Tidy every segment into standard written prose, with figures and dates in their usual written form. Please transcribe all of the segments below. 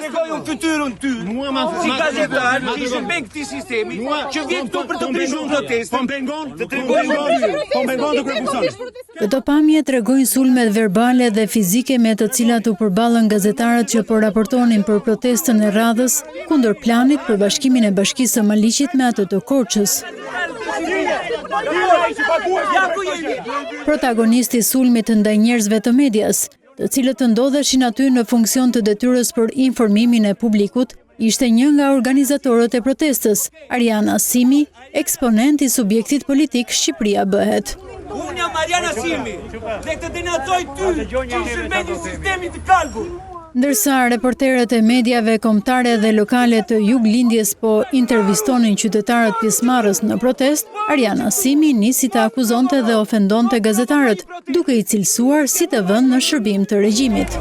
tregoj unë fytyrën ty, si gazetar, që ishe ben këtij sistemi, që vjen këtu për të prishur protestën. Të tregoj të kryefunksionit. Këto pamje tregojnë sulmet verbale dhe fizike me të cilat u përballën gazetarët që po raportonin për protestën e radhës kundër planit për bashkimin e Bashkisë së Maliqit me atë të Korçës. Protagonisti i sulmit ndaj njerëzve të medias, të cilët ndodheshin aty në funksion të detyrës për informimin e publikut, ishte një nga organizatorët e protestës, Ariana Simi, eksponent i subjektit politik Shqipëria Bëhet. Unë jam Ariana Simi, dhe të denatoj ty që i shërbendi sistemi të kalbur. Ndërsa reporterët e mediave kombëtare dhe lokale të juglindjes po intervistonin qytetarët pjesëmarrës në protest, Ariana Simi nisi të akuzonte dhe ofendonte gazetarët, duke i cilësuar si të vënë në shërbim të regjimit.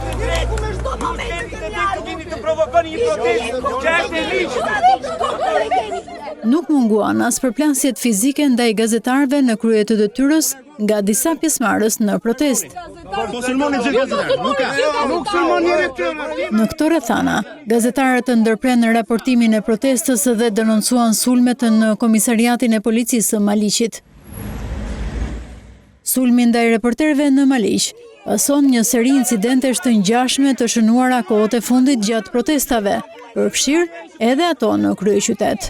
Nuk munguan as përplasjet fizike ndaj gazetarëve në krye të detyrës nga disa pjesëmarrës në protest. Në këto rrethana, gazetarët ndërprenën raportimin e protestës dhe denoncuan sulmet në komisariatin e policisë së Maliqit. Sulmi ndaj reporterëve në Maliq pason një seri incidentesh të ngjashme të shënuara kohët e fundit gjatë protestave, përfshirë edhe ato në kryeqytet.